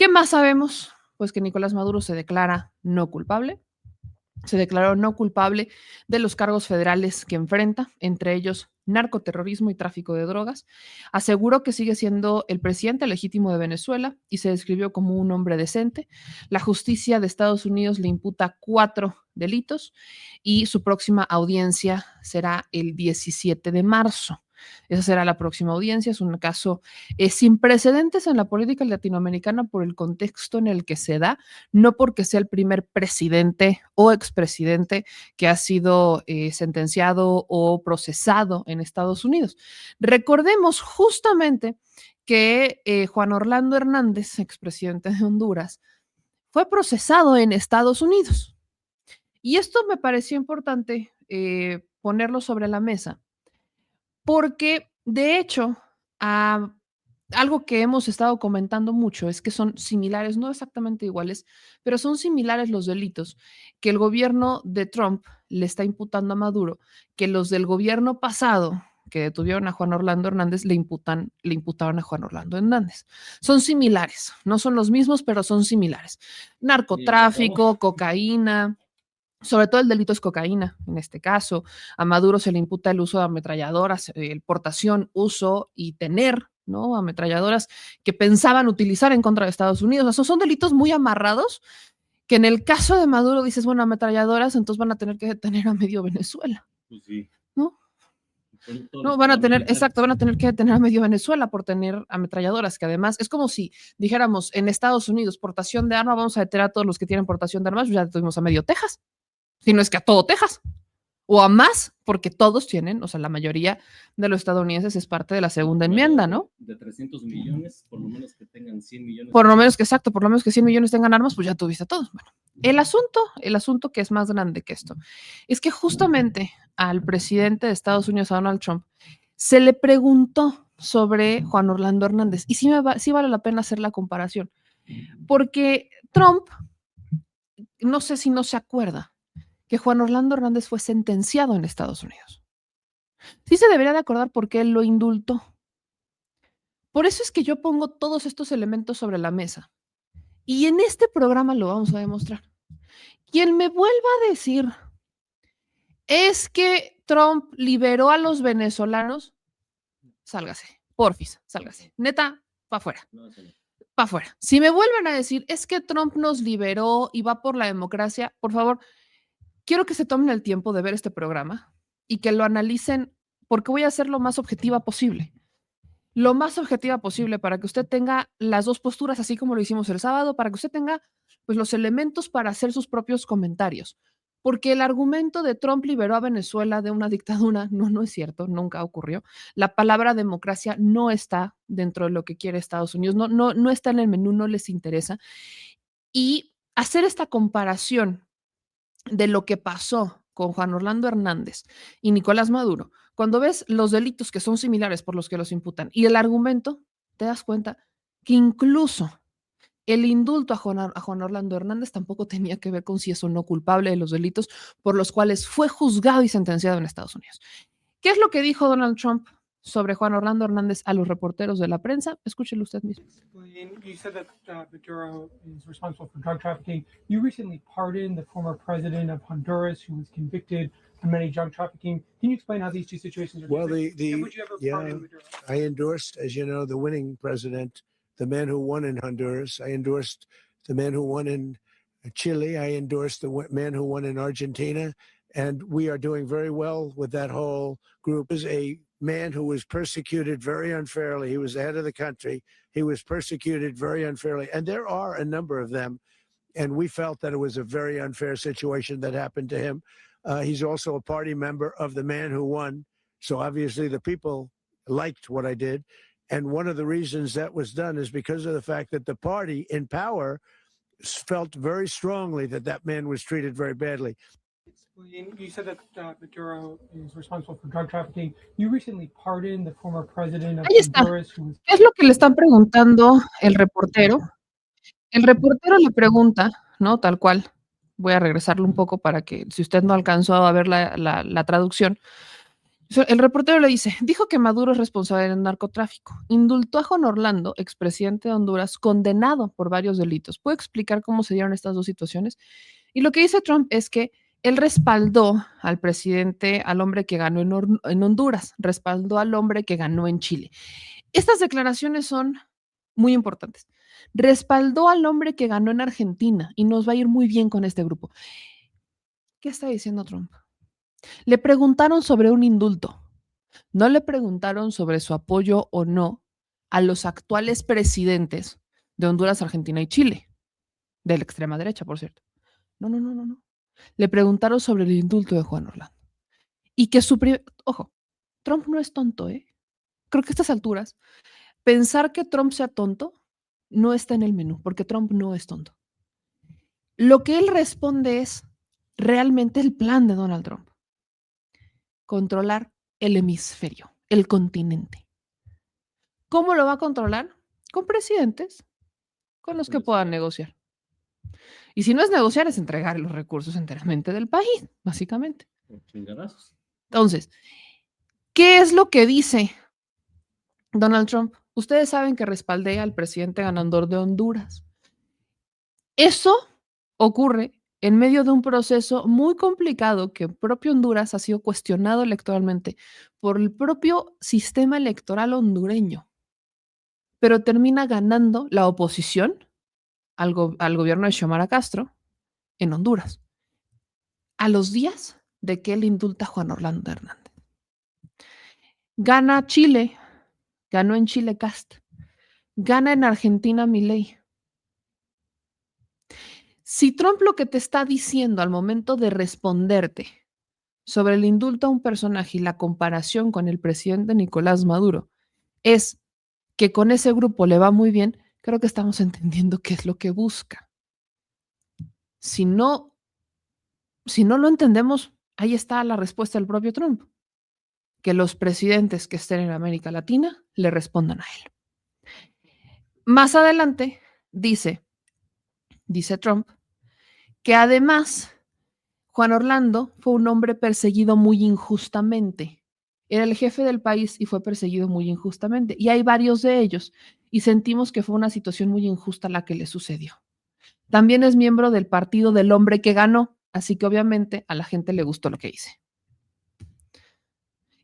¿Qué más sabemos? Pues que Nicolás Maduro se declara no culpable. Se declaró no culpable de los cargos federales que enfrenta, entre ellos narcoterrorismo y tráfico de drogas. Aseguró que sigue siendo el presidente legítimo de Venezuela y se describió como un hombre decente. La justicia de Estados Unidos le imputa 4 delitos y su próxima audiencia será el 17 de marzo. Esa será la próxima audiencia. Es un caso sin precedentes en la política latinoamericana por el contexto en el que se da, no porque sea el primer presidente o expresidente que ha sido sentenciado o procesado en Estados Unidos. Recordemos justamente que Juan Orlando Hernández, expresidente de Honduras, fue procesado en Estados Unidos. Y esto me pareció importante ponerlo sobre la mesa, porque de hecho, a algo que hemos estado comentando mucho es que son similares, no exactamente iguales, pero son similares los delitos que el gobierno de Trump le está imputando a Maduro, que los del gobierno pasado que detuvieron a Juan Orlando Hernández le imputaron a Juan Orlando Hernández. Son similares, no son los mismos, pero son similares. Narcotráfico, cocaína, sobre todo el delito es cocaína, en este caso. A Maduro se le imputa el uso de ametralladoras, portación, uso y tener, ¿no? Ametralladoras que pensaban utilizar en contra de Estados Unidos. O sea, son delitos muy amarrados que en el caso de Maduro dices, bueno, ametralladoras, entonces van a tener que detener a medio Venezuela, Pues sí. ¿no? No, van a tener, exacto, van a tener que detener a medio Venezuela por tener ametralladoras, que además es como si dijéramos en Estados Unidos, portación de arma, vamos a detener a todos los que tienen portación de armas, pues ya tuvimos a medio Texas, si no es que a todo Texas, o a más, porque todos tienen, o sea, la mayoría de los estadounidenses es parte de la segunda enmienda, ¿no? De 300 millones, por lo menos que tengan 100 millones. Por lo menos que, exacto, por lo menos que 100 millones tengan armas, pues ya tuviste a todos. Bueno, el asunto que es más grande que esto, es que justamente al presidente de Estados Unidos, a Donald Trump, se le preguntó sobre Juan Orlando Hernández, y sí vale la pena hacer la comparación, porque Trump, no sé si no se acuerda, que Juan Orlando Hernández fue sentenciado en Estados Unidos. Sí se debería de acordar por qué él lo indultó. Por eso es que yo pongo todos estos elementos sobre la mesa. Y en este programa lo vamos a demostrar. Quien me vuelva a decir es que Trump liberó a los venezolanos, sálgase, porfis, sálgase. Neta, pa' afuera. Pa' afuera. Si me vuelven a decir es que Trump nos liberó y va por la democracia, por favor, quiero que se tomen el tiempo de ver este programa y que lo analicen, porque voy a ser lo más objetiva posible. Lo más objetiva posible para que usted tenga las dos posturas, así como lo hicimos el sábado, para que usted tenga pues los elementos para hacer sus propios comentarios. Porque el argumento de Trump liberó a Venezuela de una dictadura, no es cierto, nunca ocurrió. La palabra democracia no está dentro de lo que quiere Estados Unidos, no está en el menú, no les interesa. Y hacer esta comparación de lo que pasó con Juan Orlando Hernández y Nicolás Maduro, cuando ves los delitos que son similares por los que los imputan y el argumento, te das cuenta que incluso el indulto a Juan Orlando Hernández tampoco tenía que ver con si es o no culpable de los delitos por los cuales fue juzgado y sentenciado en Estados Unidos. ¿Qué es lo que dijo Donald Trump sobre Juan Orlando Hernández a los reporteros de la prensa? Escúchelo usted mismo. You said that Maduro is responsible for drug trafficking. You recently pardoned the former president of Honduras who was convicted of many drug trafficking. Can you explain how these two situations are different? Well, would you ever pardon Maduro? I endorsed, as you know, the winning president, the man who won in Honduras. I endorsed the man who won in Chile. I endorsed the man who won in Argentina. And we are doing very well with that whole group. Is a man who was persecuted very unfairly. He was the head of the country. He was persecuted very unfairly. And there are a number of them. And we felt that it was a very unfair situation that happened to him. He's also a party member of the man who won. So obviously the people liked what I did. And one of the reasons that was done is because of the fact that the party in power felt very strongly that that man was treated very badly. You said that Maduro is responsible for drug trafficking. You recently pardoned the former president of Ahí está. Honduras who was... ¿Qué es lo que le están preguntando el reportero? El reportero le pregunta, ¿no? Tal cual. Voy a regresarlo un poco para que, si usted no alcanzó a ver la traducción, El reportero le dice, dijo que Maduro es responsable del narcotráfico. Indultó a Juan Orlando, expresidente de Honduras, condenado por varios delitos. ¿Puede explicar cómo se dieron estas dos situaciones? Y lo que dice Trump es que él respaldó al presidente, al hombre que ganó en Honduras, respaldó al hombre que ganó en Chile. Estas declaraciones son muy importantes. Respaldó al hombre que ganó en Argentina y nos va a ir muy bien con este grupo. ¿Qué está diciendo Trump? Le preguntaron sobre un indulto. No le preguntaron sobre su apoyo o no a los actuales presidentes de Honduras, Argentina y Chile, de la extrema derecha, por cierto. No. Le preguntaron sobre el indulto de Juan Orlando. Y que ojo, Trump no es tonto, ¿eh? Creo que a estas alturas, pensar que Trump sea tonto no está en el menú, porque Trump no es tonto. Lo que él responde es realmente el plan de Donald Trump. Controlar el hemisferio, el continente. ¿Cómo lo va a controlar? Con presidentes con los que puedan negociar. Y si no es negociar, es entregar los recursos enteramente del país, básicamente. Entonces, ¿qué es lo que dice Donald Trump? Ustedes saben que respaldé al presidente ganador de Honduras. Eso ocurre en medio de un proceso muy complicado que propio Honduras ha sido cuestionado electoralmente por el propio sistema electoral hondureño, pero termina ganando la oposición al gobierno de Xiomara Castro en Honduras, a los días de que él indulta a Juan Orlando Hernández. Gana Chile, ganó en Chile Cast, gana en Argentina Milei. Si Trump lo que te está diciendo al momento de responderte sobre el indulto a un personaje y la comparación con el presidente Nicolás Maduro es que con ese grupo le va muy bien, creo que estamos entendiendo qué es lo que busca. Si no lo entendemos, ahí está la respuesta del propio Trump. Que los presidentes que estén en América Latina le respondan a él. Más adelante dice Trump, que además Juan Orlando fue un hombre perseguido muy injustamente. Era el jefe del país y fue perseguido muy injustamente. Y hay varios de ellos. Y sentimos que fue una situación muy injusta la que le sucedió. También es miembro del partido del hombre que ganó. Así que obviamente a la gente le gustó lo que hice.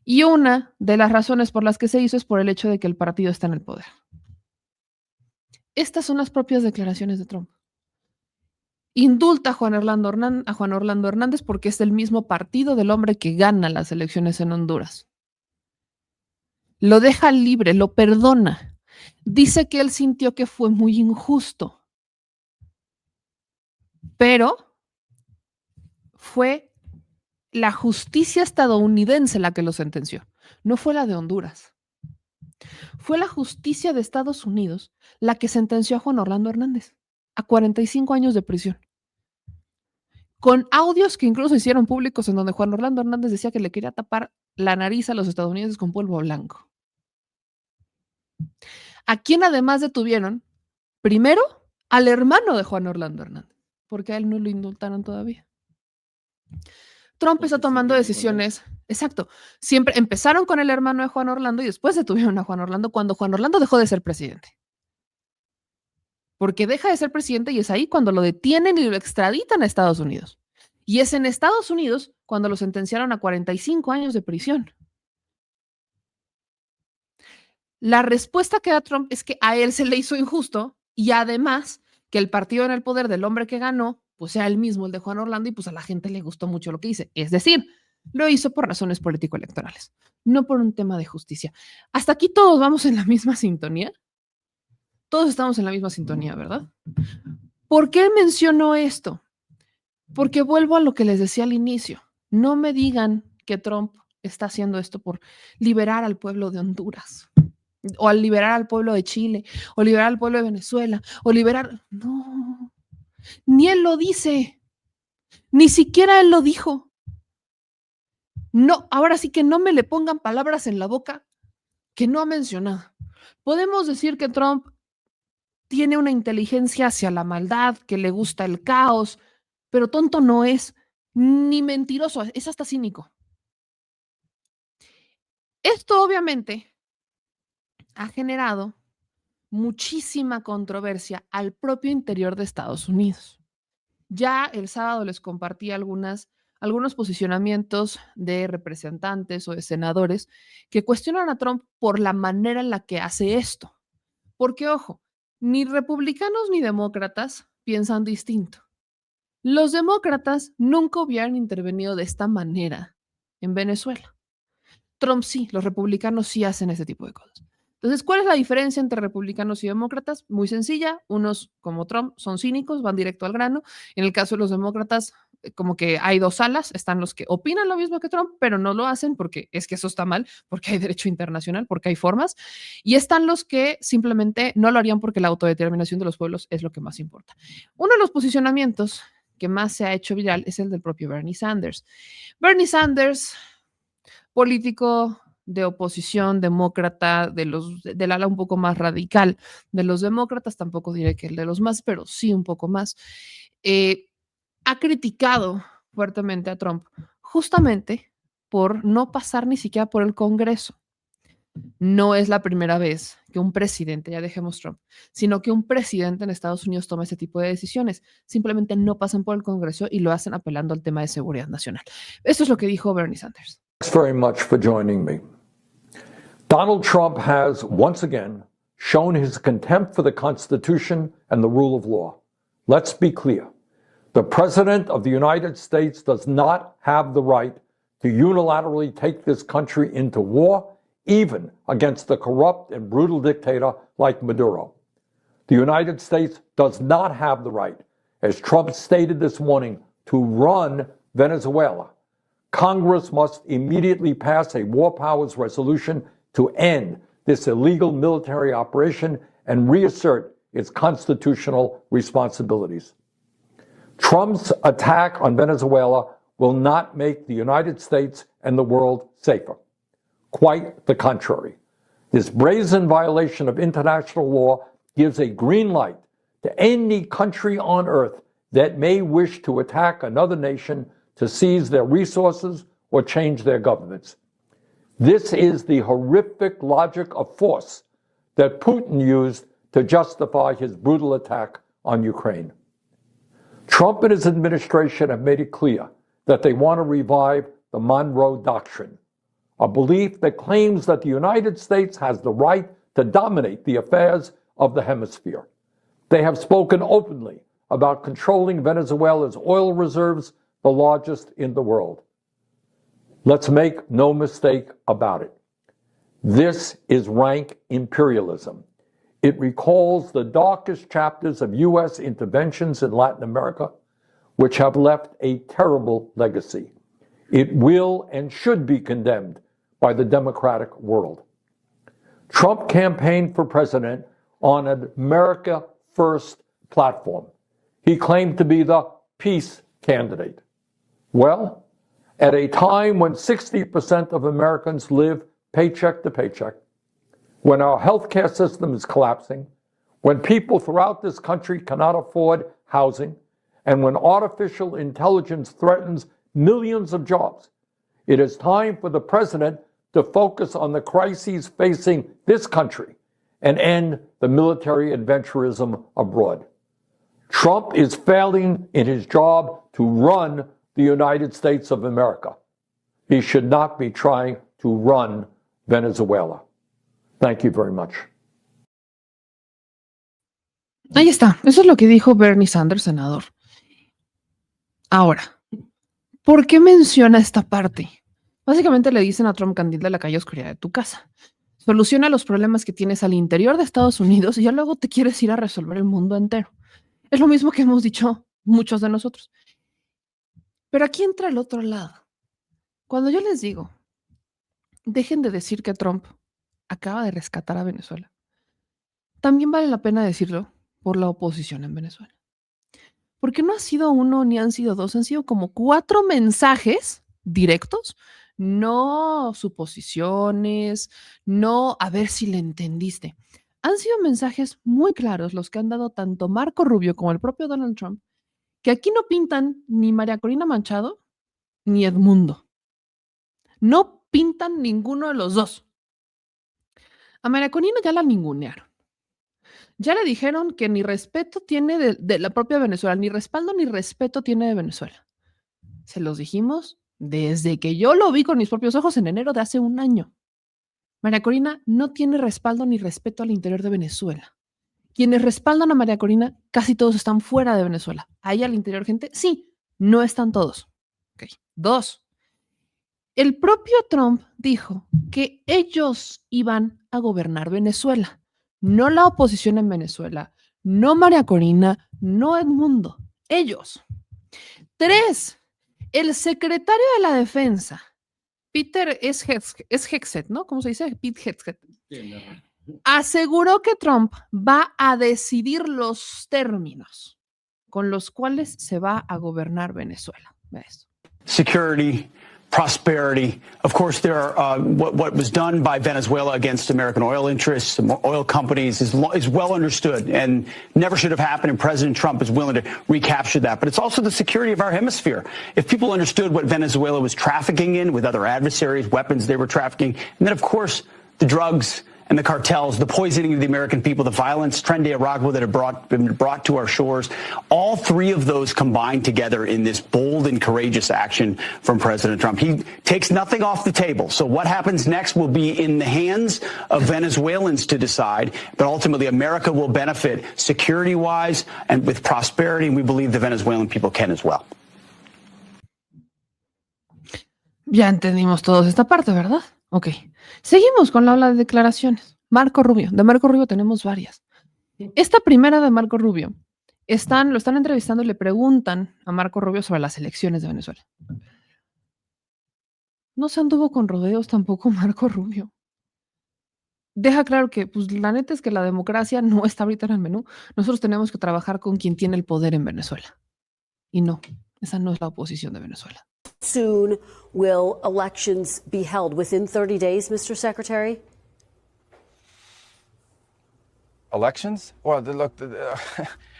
Y una de las razones por las que se hizo es por el hecho de que el partido está en el poder. Estas son las propias declaraciones de Trump. Indulta a Juan Orlando Hernández porque es el mismo partido del hombre que gana las elecciones en Honduras. Lo deja libre, lo perdona. Dice que él sintió que fue muy injusto. Pero fue la justicia estadounidense la que lo sentenció, no fue la de Honduras. Fue la justicia de Estados Unidos la que sentenció a Juan Orlando Hernández a 45 años de prisión. Con audios que incluso hicieron públicos en donde Juan Orlando Hernández decía que le quería tapar la nariz a los estadounidenses con polvo blanco. A quien además detuvieron, primero, al hermano de Juan Orlando Hernández, porque a él no lo indultaron todavía. Trump está tomando decisiones, exacto, siempre empezaron con el hermano de Juan Orlando y después detuvieron a Juan Orlando cuando Juan Orlando dejó de ser presidente. Porque deja de ser presidente y es ahí cuando lo detienen y lo extraditan a Estados Unidos. Y es en Estados Unidos cuando lo sentenciaron a 45 años de prisión. La respuesta que da Trump es que a él se le hizo injusto y además que el partido en el poder del hombre que ganó, pues sea el mismo, el de Juan Orlando, y pues a la gente le gustó mucho lo que hice. Es decir, lo hizo por razones político-electorales, no por un tema de justicia. Hasta aquí todos vamos en la misma sintonía. Todos estamos en la misma sintonía, ¿verdad? ¿Por qué menciono esto? Porque vuelvo a lo que les decía al inicio. No me digan que Trump está haciendo esto por liberar al pueblo de Honduras, o al liberar al pueblo de Chile, o liberar al pueblo de Venezuela, o liberar... No, ni él lo dice, ni siquiera él lo dijo. No, ahora sí que no me le pongan palabras en la boca que no ha mencionado. Podemos decir que Trump tiene una inteligencia hacia la maldad, que le gusta el caos, pero tonto no es, ni mentiroso, es hasta cínico. Esto obviamente ha generado muchísima controversia al propio interior de Estados Unidos. Ya el sábado les compartí algunos posicionamientos de representantes o de senadores que cuestionan a Trump por la manera en la que hace esto. Porque, ojo, ni republicanos ni demócratas piensan distinto. Los demócratas nunca hubieran intervenido de esta manera en Venezuela. Trump sí, los republicanos sí hacen ese tipo de cosas. Entonces, ¿cuál es la diferencia entre republicanos y demócratas? Muy sencilla. Unos, como Trump, son cínicos, van directo al grano. En el caso de los demócratas, como que hay dos alas. Están los que opinan lo mismo que Trump, pero no lo hacen porque es que eso está mal, porque hay derecho internacional, porque hay formas. Y están los que simplemente no lo harían porque la autodeterminación de los pueblos es lo que más importa. Uno de los posicionamientos que más se ha hecho viral es el del propio Bernie Sanders. Bernie Sanders, político de oposición demócrata, del ala un poco más radical de los demócratas, tampoco diré que el de los más, pero sí un poco más, ha criticado fuertemente a Trump justamente por no pasar ni siquiera por el Congreso. No es la primera vez que un presidente, ya dejemos Trump, sino que un presidente en Estados Unidos toma ese tipo de decisiones. Simplemente no pasan por el Congreso y lo hacen apelando al tema de seguridad nacional. Eso es lo que dijo Bernie Sanders. Thanks very much for joining me. Donald Trump has once again shown his contempt for the Constitution and the rule of law. Let's be clear. The President of the United States does not have the right to unilaterally take this country into war, even against a corrupt and brutal dictator like Maduro. The United States does not have the right, as Trump stated this morning, to run Venezuela. Congress must immediately pass a war powers resolution to end this illegal military operation and reassert its constitutional responsibilities. Trump's attack on Venezuela will not make the United States and the world safer. Quite the contrary. This brazen violation of international law gives a green light to any country on earth that may wish to attack another nation to seize their resources or change their governments. This is the horrific logic of force that Putin used to justify his brutal attack on Ukraine. Trump and his administration have made it clear that they want to revive the Monroe Doctrine, a belief that claims that the United States has the right to dominate the affairs of the hemisphere. They have spoken openly about controlling Venezuela's oil reserves, the largest in the world. Let's make no mistake about it. This is rank imperialism. It recalls the darkest chapters of U.S. interventions in Latin America, which have left a terrible legacy. It will and should be condemned by the democratic world. Trump campaigned for president on an America First platform. He claimed to be the peace candidate. Well, at a time when 60% of Americans live paycheck to paycheck, when our healthcare system is collapsing, when people throughout this country cannot afford housing, and when artificial intelligence threatens millions of jobs, it is time for the president to focus on the crises facing this country and end the military adventurism abroad. Trump is failing in his job to run the United States of America. He should not be trying to run Venezuela. Thank you very much. Ahí está. Eso es lo que dijo Bernie Sanders, senador. Ahora, ¿por qué menciona esta parte? Básicamente le dicen a Trump: candil de la calle oscuridad de tu casa. Soluciona los problemas que tienes al interior de Estados Unidos y ya luego te quieres ir a resolver el mundo entero. Es lo mismo que hemos dicho muchos de nosotros. Pero aquí entra el otro lado. Cuando yo les digo, dejen de decir que Trump acaba de rescatar a Venezuela, también vale la pena decirlo por la oposición en Venezuela. Porque no ha sido uno ni han sido dos, han sido como 4 mensajes directos, no suposiciones, no a ver si le entendiste. Han sido mensajes muy claros los que han dado tanto Marco Rubio como el propio Donald Trump, que aquí no pintan ni María Corina Machado ni Edmundo. No pintan ninguno de los dos. A María Corina ya la ningunearon. Ya le dijeron que ni respeto tiene de la propia Venezuela, ni respaldo ni respeto tiene de Venezuela. Se los dijimos desde que yo lo vi con mis propios ojos en enero de hace un año. María Corina no tiene respaldo ni respeto al interior de Venezuela. Quienes respaldan a María Corina, casi todos están fuera de Venezuela. ¿Hay al interior gente? Sí, no están todos. Okay. 2. El propio Trump dijo que ellos iban a gobernar Venezuela, no la oposición en Venezuela, no María Corina, no Edmundo, ellos. 3. El secretario de la Defensa, Peter Hegseth, ¿no? ¿Cómo se dice? Pete Hegseth. Aseguró que Trump va a decidir los términos con los cuales se va a gobernar Venezuela. ¿Ves? Security, prosperity. Of course, there are what was done by Venezuela against American oil interests, oil companies is well understood and never should have happened. And President Trump is willing to recapture that. But it's also the security of our hemisphere. If people understood what Venezuela was trafficking in with other adversaries, weapons they were trafficking, and then, of course, the drugs and the cartels, the poisoning of the American people, the violence, Tren de Aragua that have been brought to our shores, all three of those combined together in this bold and courageous action from President Trump. He takes nothing off the table. So what happens next will be in the hands of Venezuelans to decide, but ultimately America will benefit security-wise and with prosperity, and we believe the Venezuelan people can as well. Ya entendimos todos esta parte, ¿verdad? Ok. Seguimos con la ola de declaraciones. Marco Rubio. De Marco Rubio tenemos varias. Esta primera de Marco Rubio, lo están entrevistando y le preguntan a Marco Rubio sobre las elecciones de Venezuela. No se anduvo con rodeos tampoco Marco Rubio. Deja claro que, pues, la neta es que la democracia no está ahorita en el menú. Nosotros tenemos que trabajar con quien tiene el poder en Venezuela. Y no, esa no es la oposición de Venezuela. Soon will elections be held? Within 30 days, Mr. Secretary? Elections? Well, look,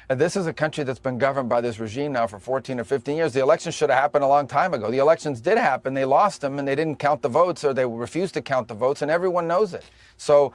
this is a country that's been governed by this regime now for 14 or 15 years. The elections should have happened a long time ago. The elections did happen. They lost them, and they didn't count the votes, or they refused to count the votes, and everyone knows it. So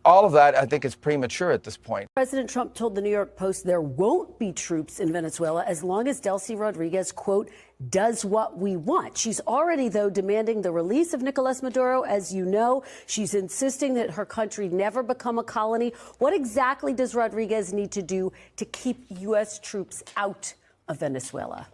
all of that, I think, is premature at this point. President Trump told the New York Post there won't be troops in Venezuela as long as Delcy Rodriguez, quote, does what we want. She's already, though, demanding the release of Nicolas Maduro. As you know, she's insisting that her country never become a colony. What exactly does Rodriguez need to do to keep U.S. troops out of Venezuela?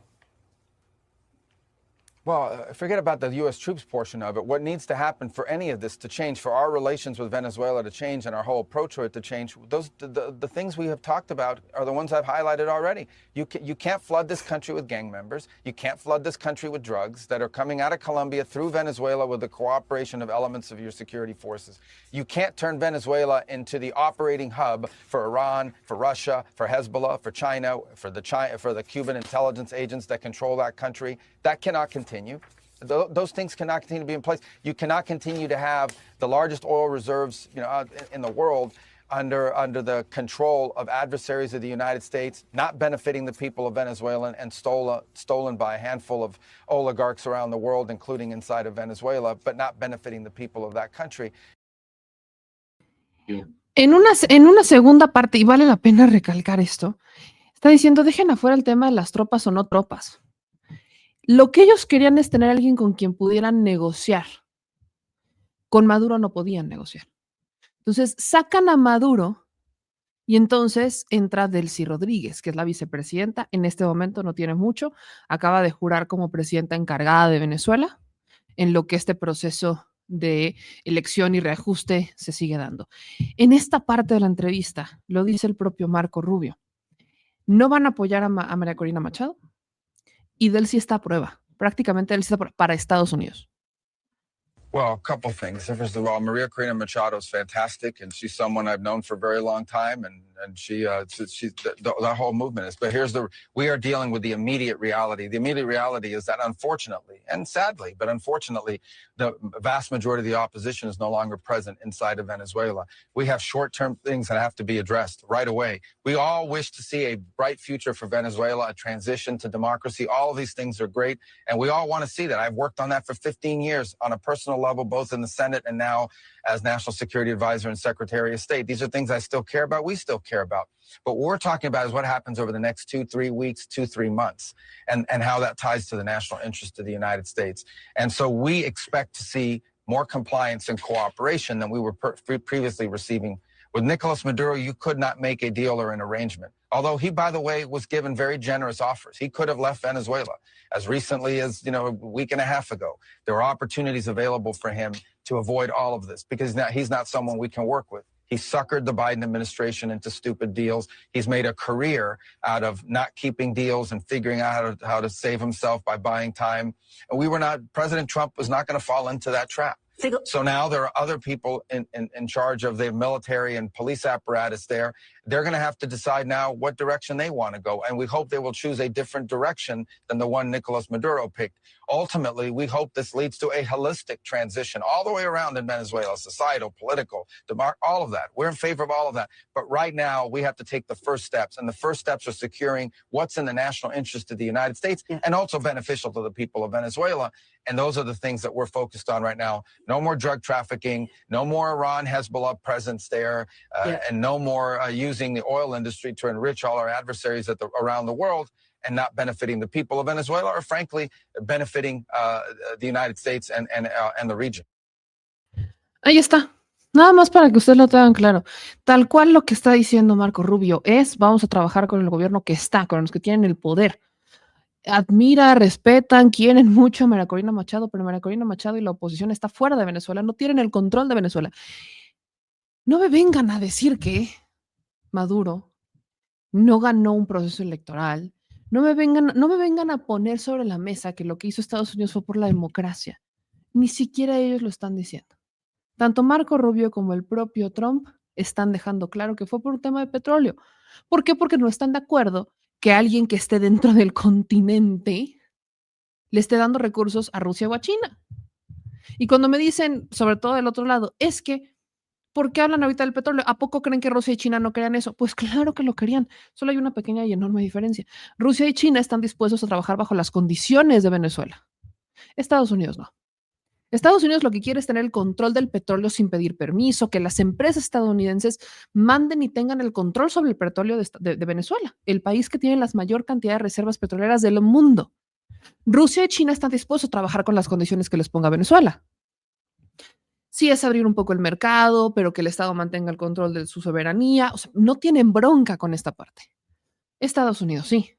Well, forget about the U.S. troops portion of it. What needs to happen for any of this to change, for our relations with Venezuela to change and our whole approach to it to change, the things we have talked about are the ones I've highlighted already. You can't flood this country with gang members. You can't flood this country with drugs that are coming out of Colombia through Venezuela with the cooperation of elements of your security forces. You can't turn Venezuela into the operating hub for Iran, for Russia, for Hezbollah, for China, for the Cuban intelligence agents that control that country. That cannot continue. Those things cannot continue to be in place. You cannot continue to have the largest oil reserves, in the world under the control of adversaries of the United States, not benefiting the people of Venezuela and stolen by a handful of oligarchs around the world, including inside of Venezuela, but not benefiting the people of that country. En una segunda parte, y vale la pena recalcar esto, está diciendo, dejen afuera el tema de las tropas o no tropas. Lo que ellos querían es tener a alguien con quien pudieran negociar. Con Maduro no podían negociar. Entonces sacan a Maduro y entonces entra Delcy Rodríguez, que es la vicepresidenta. En este momento no tiene mucho. Acaba de jurar como presidenta encargada de Venezuela, en lo que este proceso de elección y reajuste se sigue dando. En esta parte de la entrevista, lo dice el propio Marco Rubio, no van a apoyar a María Corina Machado, y Delcy está a prueba. Prácticamente Delcy está para Estados Unidos. Well, a couple things. First of all, Maria Corina Machado is fantastic, and she's someone I've known for a very long time, and she's the whole movement is. But we are dealing with the immediate reality. The immediate reality is that unfortunately, and sadly, but unfortunately, the vast majority of the opposition is no longer present inside of Venezuela. We have short-term things that have to be addressed right away. We all wish to see a bright future for Venezuela, a transition to democracy. All of these things are great, and we all want to see that. I've worked on that for 15 years on a personal personal level, both in the Senate and now as National Security Advisor and Secretary of State. These are things I still care about, we still care about. But what we're talking about is what happens over the next 2-3 weeks, 2-3 months, and how that ties to the national interest of the United States. And so we expect to see more compliance and cooperation than we were previously receiving. With Nicolas Maduro, you could not make a deal or an arrangement. Although he, by the way, was given very generous offers. He could have left Venezuela as recently as, a week and a half ago. There were opportunities available for him to avoid all of this because now he's not someone we can work with. He suckered the Biden administration into stupid deals. He's made a career out of not keeping deals and figuring out how to save himself by buying time. And President Trump was not going to fall into that trap. So now there are other people in charge of the military and police apparatus there. They're going to have to decide now what direction they want to go. And we hope they will choose a different direction than the one Nicolas Maduro picked. Ultimately, we hope this leads to a holistic transition all the way around in Venezuela, societal, political, all of that. We're in favor of all of that. But right now, we have to take the first steps. And the first steps are securing what's in the national interest of the United States and also beneficial to the people of Venezuela. And those are the things that we're focused on right now. No more drug trafficking, no more Iran, Hezbollah presence there, and no more using the oil industry to enrich all our adversaries around the world and not benefiting the people of Venezuela or, frankly, benefiting the United States and the region. Ahí está. Nada más para que ustedes lo tengan claro. Tal cual lo que está diciendo Marco Rubio es, vamos a trabajar con el gobierno que está, con los que tienen el poder. Admira, respetan, quieren mucho a María Corina Machado, pero María Corina Machado y la oposición está fuera de Venezuela, no tienen el control de Venezuela. No me vengan a decir que Maduro no ganó un proceso electoral. No me vengan a poner sobre la mesa que lo que hizo Estados Unidos fue por la democracia. Ni siquiera ellos lo están diciendo. Tanto Marco Rubio como el propio Trump están dejando claro que fue por un tema de petróleo. ¿Por qué? Porque no están de acuerdo que alguien que esté dentro del continente le esté dando recursos a Rusia o a China. Y cuando me dicen, sobre todo del otro lado, es que, ¿por qué hablan ahorita del petróleo? ¿A poco creen que Rusia y China no querían eso? Pues claro que lo querían. Solo hay una pequeña y enorme diferencia. Rusia y China están dispuestos a trabajar bajo las condiciones de Venezuela. Estados Unidos no. Estados Unidos lo que quiere es tener el control del petróleo sin pedir permiso, que las empresas estadounidenses manden y tengan el control sobre el petróleo de Venezuela, el país que tiene la mayor cantidad de reservas petroleras del mundo. Rusia y China están dispuestos a trabajar con las condiciones que les ponga Venezuela. Sí es abrir un poco el mercado, pero que el Estado mantenga el control de su soberanía. O sea, no tienen bronca con esta parte. Estados Unidos sí.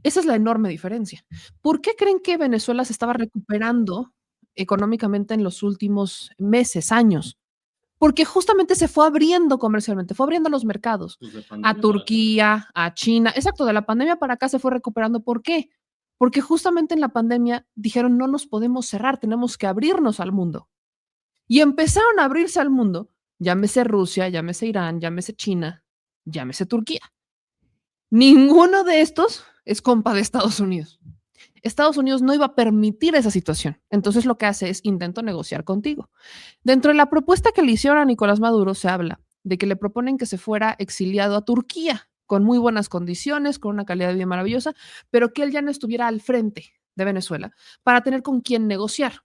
Esa es la enorme diferencia. ¿Por qué creen que Venezuela se estaba recuperando económicamente en los últimos meses, años? Porque justamente se fue abriendo comercialmente, fue abriendo los mercados a Turquía, a China. Exacto, de la pandemia para acá se fue recuperando. ¿Por qué? Porque justamente en la pandemia dijeron no nos podemos cerrar, tenemos que abrirnos al mundo. Y empezaron a abrirse al mundo, llámese Rusia, llámese Irán, llámese China, llámese Turquía. Ninguno de estos es compa de Estados Unidos. Estados Unidos no iba a permitir esa situación. Entonces lo que hace es intento negociar contigo. Dentro de la propuesta que le hicieron a Nicolás Maduro se habla de que le proponen que se fuera exiliado a Turquía con muy buenas condiciones, con una calidad de vida maravillosa, pero que él ya no estuviera al frente de Venezuela para tener con quién negociar.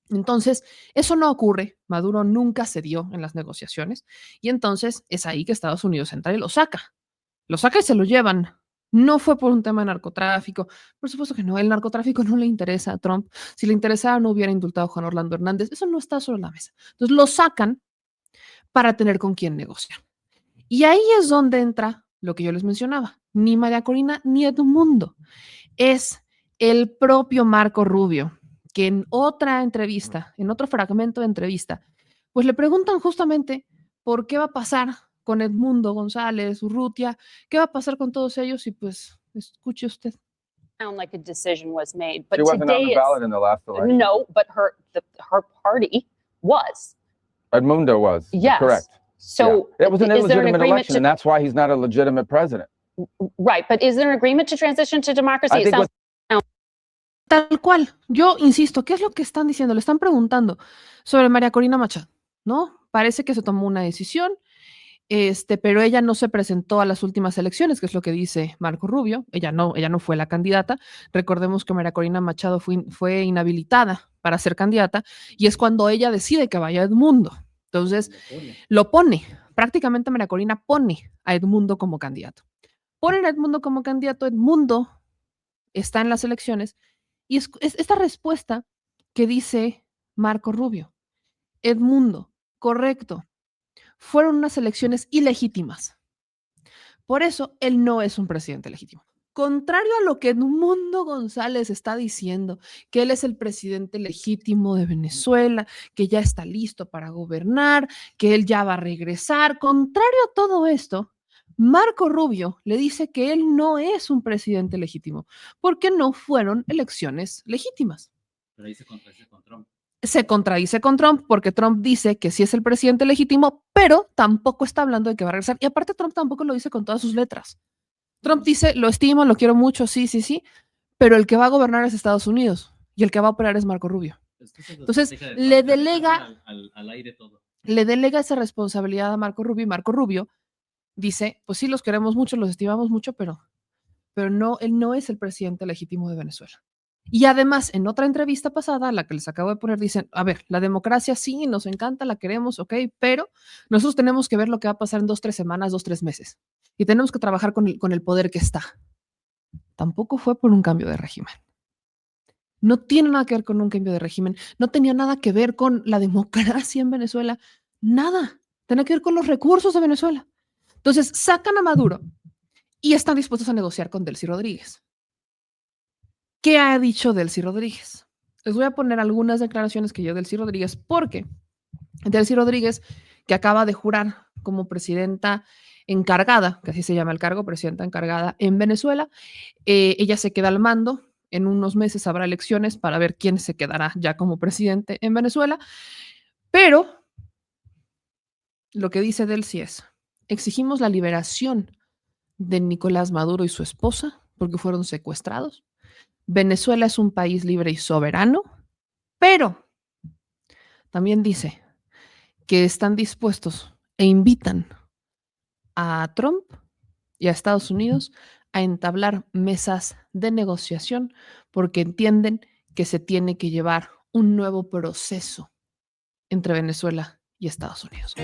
Entonces, eso no ocurre. Maduro nunca cedió en las negociaciones y entonces es ahí que Estados Unidos entra y lo saca. Lo saca y se lo llevan. No fue por un tema de narcotráfico. Por supuesto que no. El narcotráfico no le interesa a Trump. Si le interesara, no hubiera indultado a Juan Orlando Hernández. Eso no está sobre la mesa. Entonces, lo sacan para tener con quién negociar. Y ahí es donde entra lo que yo les mencionaba. Ni María Corina ni Edmundo. Es el propio Marco Rubio, que en otra entrevista, en otro fragmento de entrevista, pues le preguntan justamente por qué va a pasar con Edmundo González, Urrutia, qué va a pasar con todos ellos y pues escuche usted. Sound like a decision was made, but She wasn't on today the ballot in the last election. no, but her party was. Edmundo was. Yes. Correct. So yeah. It was an is there illegitimate agreement election, and that's why he's not a legitimate president. Right, but is there an agreement to transition to democracy? I It think sounds Tal cual. Yo insisto, ¿qué es lo que están diciendo? Le están preguntando sobre María Corina Machado, ¿no? Parece que se tomó una decisión pero ella no se presentó a las últimas elecciones, que es lo que dice Marco Rubio. Ella no fue la candidata. Recordemos que María Corina Machado fue inhabilitada para ser candidata y es cuando ella decide que vaya Edmundo. Entonces, lo pone. Prácticamente María Corina pone a Edmundo como candidato. Ponen a Edmundo como candidato. Edmundo está en las elecciones y es esta respuesta que dice Marco Rubio. Edmundo, correcto. Fueron unas elecciones ilegítimas. Por eso, él no es un presidente legítimo. Contrario a lo que Edmundo González está diciendo, que él es el presidente legítimo de Venezuela, que ya está listo para gobernar, que él ya va a regresar. Contrario a todo esto, Marco Rubio le dice que él no es un presidente legítimo, porque no fueron elecciones legítimas. Pero ahí se contradice con Trump. Se contradice con Trump porque Trump dice que sí es el presidente legítimo, pero tampoco está hablando de que va a regresar. Y aparte Trump tampoco lo dice con todas sus letras. Trump dice, lo estimo, lo quiero mucho, sí, pero el que va a gobernar es Estados Unidos y el que va a operar es Marco Rubio. Entonces, le delega al aire todo. Le delega esa responsabilidad a Marco Rubio y Marco Rubio dice, pues sí, los queremos mucho, los estimamos mucho, pero no, él no es el presidente legítimo de Venezuela. Y además, en otra entrevista pasada, la que les acabo de poner, dicen, a ver, la democracia sí, nos encanta, la queremos, ok, pero nosotros tenemos que ver lo que va a pasar en 2, 3 semanas, 2, 3 meses. Y tenemos que trabajar con el poder que está. Tampoco fue por un cambio de régimen. No tiene nada que ver con un cambio de régimen. No tenía nada que ver con la democracia en Venezuela. Nada. Tenía que ver con los recursos de Venezuela. Entonces, sacan a Maduro y están dispuestos a negociar con Delcy Rodríguez. ¿Qué ha dicho Delcy Rodríguez? Les voy a poner algunas declaraciones que dio Delcy Rodríguez, porque Delcy Rodríguez, que acaba de jurar como presidenta encargada, que así se llama el cargo, presidenta encargada en Venezuela, ella se queda al mando. En unos meses habrá elecciones para ver quién se quedará ya como presidente en Venezuela, pero lo que dice Delcy es, exigimos la liberación de Nicolás Maduro y su esposa porque fueron secuestrados. Venezuela es un país libre y soberano, pero también dice que están dispuestos e invitan a Trump y a Estados Unidos a entablar mesas de negociación porque entienden que se tiene que llevar un nuevo proceso entre Venezuela y Estados Unidos.